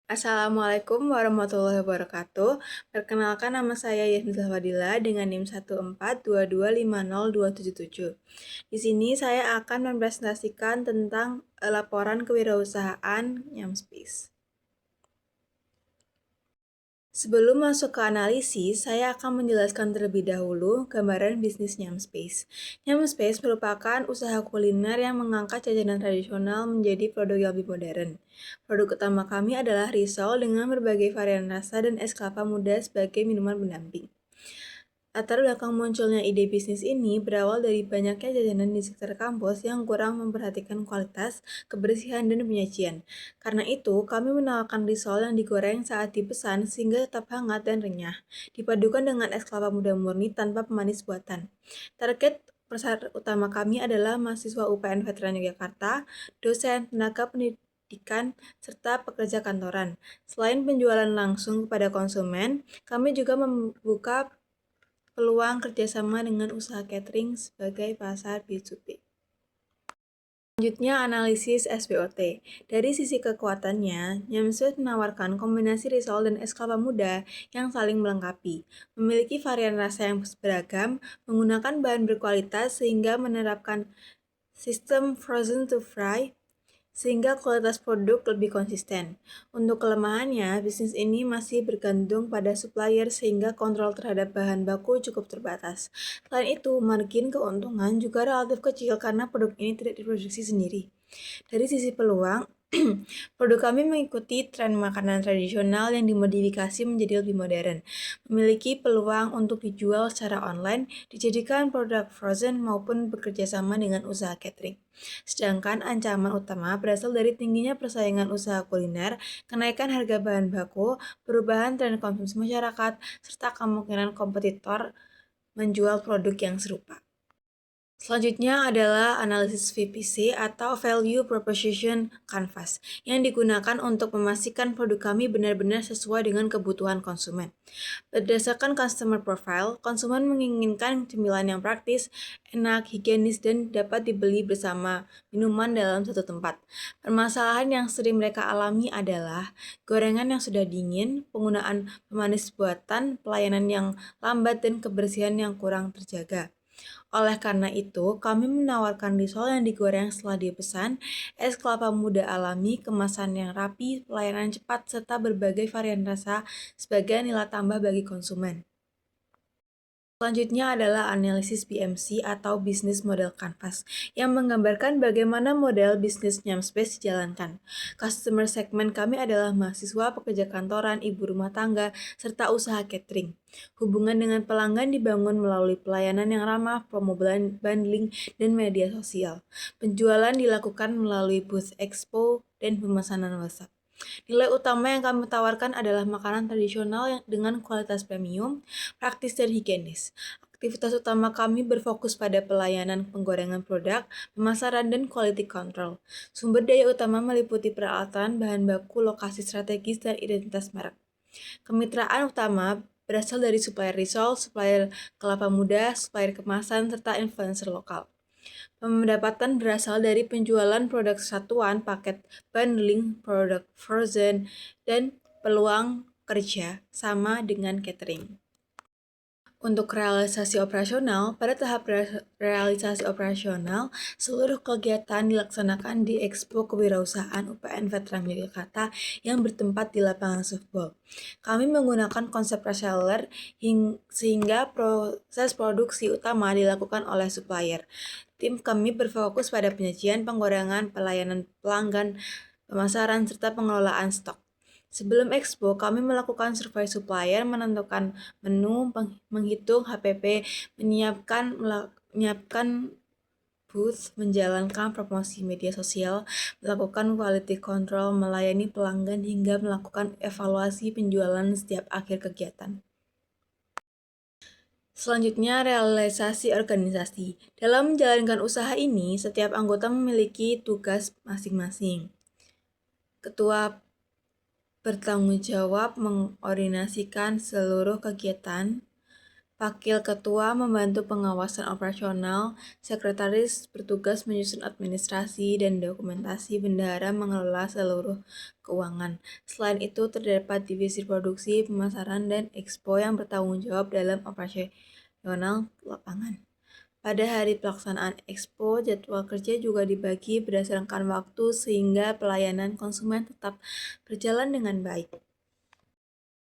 Assalamualaikum warahmatullahi wabarakatuh. Perkenalkan nama saya Yasmin Fadila dengan NIM 142250277. Di sini saya akan mempresentasikan tentang laporan kewirausahaan Nyamspace. Sebelum masuk ke analisis, saya akan menjelaskan terlebih dahulu gambaran bisnis Nyamspace. Nyamspace merupakan usaha kuliner yang mengangkat jajanan tradisional menjadi produk yang lebih modern. Produk utama kami adalah risol dengan berbagai varian rasa dan es kelapa muda sebagai minuman pendamping. Latar belakang munculnya ide bisnis ini berawal dari banyaknya jajanan di sekitar kampus yang kurang memperhatikan kualitas, kebersihan, dan penyajian. Karena itu, kami menawarkan risol yang digoreng saat dipesan sehingga tetap hangat dan renyah, dipadukan dengan es kelapa muda murni tanpa pemanis buatan. Target pasar utama kami adalah mahasiswa UPN Veteran Yogyakarta, dosen, tenaga pendidikan, serta pekerja kantoran. Selain penjualan langsung kepada konsumen, kami juga membuka peluang kerjasama dengan usaha catering sebagai pasar B2B. Selanjutnya, analisis SWOT. Dari sisi kekuatannya, Nyamspace menawarkan kombinasi risol dan es kelapa muda yang saling melengkapi. Memiliki varian rasa yang beragam, menggunakan bahan berkualitas sehingga menerapkan sistem frozen to fry sehingga kualitas produk lebih konsisten. Untuk kelemahannya, bisnis ini masih bergantung pada supplier sehingga kontrol terhadap bahan baku cukup terbatas. Selain itu, margin keuntungan juga relatif kecil karena produk ini tidak diproduksi sendiri. Dari sisi peluang, produk kami mengikuti tren makanan tradisional yang dimodifikasi menjadi lebih modern, memiliki peluang untuk dijual secara online, dijadikan produk frozen maupun bekerja sama dengan usaha catering. Sedangkan ancaman utama berasal dari tingginya persaingan usaha kuliner, kenaikan harga bahan baku, perubahan tren konsumsi masyarakat, serta kemungkinan kompetitor menjual produk yang serupa. Selanjutnya adalah analisis VPC atau Value Proposition Canvas yang digunakan untuk memastikan produk kami benar-benar sesuai dengan kebutuhan konsumen. Berdasarkan customer profile, konsumen menginginkan cemilan yang praktis, enak, higienis, dan dapat dibeli bersama minuman dalam satu tempat. Permasalahan yang sering mereka alami adalah gorengan yang sudah dingin, penggunaan pemanis buatan, pelayanan yang lambat, dan kebersihan yang kurang terjaga. Oleh karena itu, kami menawarkan risol yang digoreng setelah dipesan, es kelapa muda alami, kemasan yang rapi, pelayanan cepat, serta berbagai varian rasa sebagai nilai tambah bagi konsumen. Selanjutnya adalah analisis BMC atau Business Model Canvas yang menggambarkan bagaimana model bisnis Nyamspace dijalankan. Customer segment kami adalah mahasiswa, pekerja kantoran, ibu rumah tangga, serta usaha catering. Hubungan dengan pelanggan dibangun melalui pelayanan yang ramah, promo bundling, dan media sosial. Penjualan dilakukan melalui booth expo dan pemesanan WhatsApp. Nilai utama yang kami tawarkan adalah makanan tradisional dengan kualitas premium, praktis, dan higienis. Aktivitas utama kami berfokus pada pelayanan penggorengan produk, pemasaran, dan quality control. Sumber daya utama meliputi peralatan, bahan baku, lokasi strategis, dan identitas merek. Kemitraan utama berasal dari supplier risol, supplier kelapa muda, supplier kemasan, serta influencer lokal. Pendapatan berasal dari penjualan produk satuan, paket bundling, produk frozen, dan peluang kerja sama dengan catering. Untuk realisasi operasional, pada tahap realisasi operasional, seluruh kegiatan dilaksanakan di Expo Kewirausahaan UPN Veteran Yogyakarta yang bertempat di lapangan softball. Kami menggunakan konsep reseller sehingga proses produksi utama dilakukan oleh supplier. Tim kami berfokus pada penyajian, penggorengan, pelayanan pelanggan, pemasaran, serta pengelolaan stok. Sebelum expo, kami melakukan survei supplier, menentukan menu, menghitung HPP, menyiapkan booth, menjalankan promosi media sosial, melakukan quality control, melayani pelanggan, hingga melakukan evaluasi penjualan setiap akhir kegiatan. Selanjutnya, realisasi organisasi. Dalam menjalankan usaha ini, setiap anggota memiliki tugas masing-masing. Ketua bertanggung jawab mengordinasikan seluruh kegiatan. Wakil Ketua membantu pengawasan operasional, Sekretaris bertugas menyusun administrasi dan dokumentasi, bendahara mengelola seluruh keuangan. Selain itu, terdapat divisi produksi, pemasaran, dan ekspo yang bertanggung jawab dalam operasional lapangan. Pada hari pelaksanaan ekspo, jadwal kerja juga dibagi berdasarkan waktu sehingga pelayanan konsumen tetap berjalan dengan baik.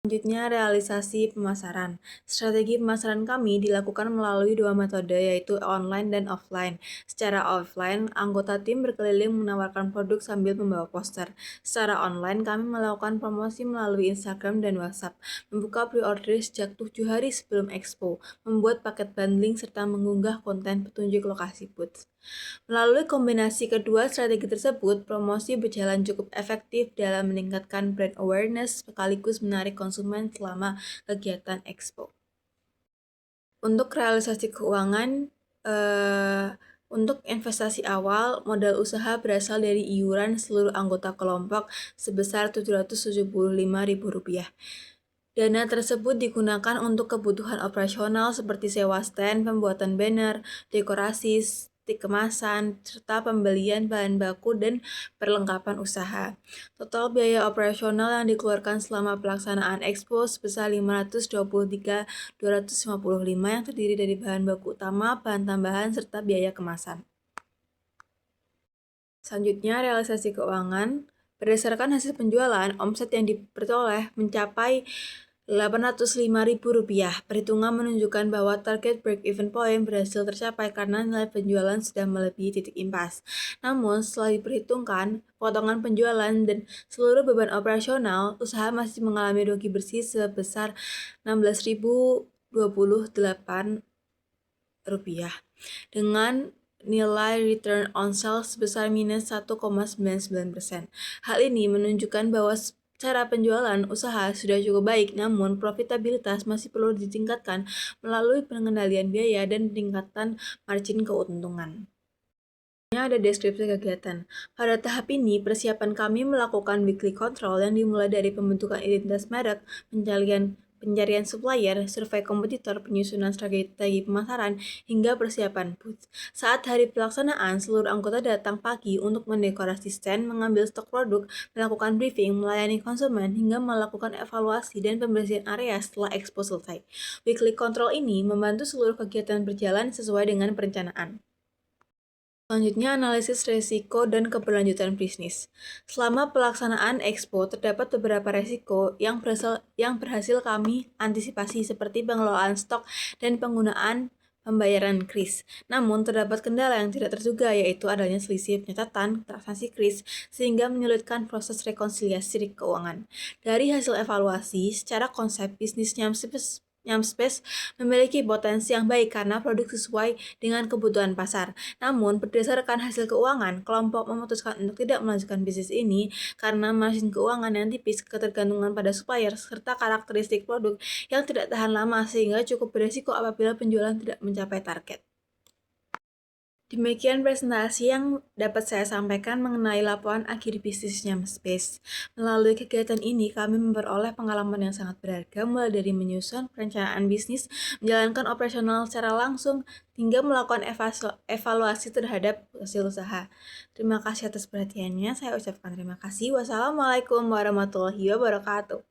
Selanjutnya, realisasi pemasaran. Strategi pemasaran kami dilakukan melalui dua metode, yaitu online dan offline. Secara offline, anggota tim berkeliling menawarkan produk sambil membawa poster. Secara online, kami melakukan promosi melalui Instagram dan WhatsApp, membuka pre-order sejak 7 hari sebelum expo, membuat paket bundling, serta mengunggah konten petunjuk lokasi booth. Melalui kombinasi kedua strategi tersebut, promosi berjalan cukup efektif dalam meningkatkan brand awareness sekaligus menarik konsumen selama kegiatan expo. Untuk realisasi keuangan, untuk investasi awal, modal usaha berasal dari iuran seluruh anggota kelompok sebesar Rp775.000. Dana tersebut digunakan untuk kebutuhan operasional seperti sewa stand, pembuatan banner, dekorasi, stik kemasan, serta pembelian bahan baku dan perlengkapan usaha. Total biaya operasional yang dikeluarkan selama pelaksanaan expo sebesar Rp523.255 yang terdiri dari bahan baku utama, bahan tambahan, serta biaya kemasan. Selanjutnya, realisasi keuangan. Berdasarkan hasil penjualan, omset yang diperoleh mencapai Rp805.000. Perhitungan menunjukkan bahwa target break-even point berhasil tercapai karena nilai penjualan sudah melebihi titik impas. Namun, setelah diperhitungkan potongan penjualan dan seluruh beban operasional, usaha masih mengalami rugi bersih sebesar Rp16.028 dengan nilai return on sales sebesar minus 1,99%. Hal ini menunjukkan bahwa cara penjualan usaha sudah cukup baik, namun profitabilitas masih perlu ditingkatkan melalui pengendalian biaya dan peningkatan margin keuntungan. Ada deskripsi kegiatan. Pada tahap ini, persiapan kami melakukan weekly control yang dimulai dari pembentukan identitas merek, pencarian supplier, survei kompetitor, penyusunan strategi pemasaran, hingga persiapan booth. Saat hari pelaksanaan, seluruh anggota datang pagi untuk mendekorasi stand, mengambil stok produk, melakukan briefing, melayani konsumen, hingga melakukan evaluasi dan pembersihan area setelah expo selesai. Weekly control ini membantu seluruh kegiatan berjalan sesuai dengan perencanaan. Selanjutnya, analisis risiko dan keberlanjutan bisnis. Selama pelaksanaan expo, terdapat beberapa risiko yang berhasil kami antisipasi seperti pengelolaan stok dan penggunaan pembayaran kris. Namun, terdapat kendala yang tidak terduga, yaitu adanya selisih pencatatan transaksi kris sehingga menyulitkan proses rekonsiliasi keuangan. Dari hasil evaluasi, secara konsep bisnisnya Nyamspace memiliki potensi yang baik karena produk sesuai dengan kebutuhan pasar. Namun, berdasarkan hasil keuangan, kelompok memutuskan untuk tidak melanjutkan bisnis ini karena margin keuangan yang tipis, ketergantungan pada supplier, serta karakteristik produk yang tidak tahan lama sehingga cukup berisiko apabila penjualan tidak mencapai target. Demikian presentasi yang dapat saya sampaikan mengenai laporan akhir bisnis Nyamspace. Melalui kegiatan ini, kami memperoleh pengalaman yang sangat berharga, mulai dari menyusun perencanaan bisnis, menjalankan operasional secara langsung, hingga melakukan evaluasi terhadap hasil usaha. Terima kasih atas perhatiannya. Saya ucapkan terima kasih. Wassalamualaikum warahmatullahi wabarakatuh.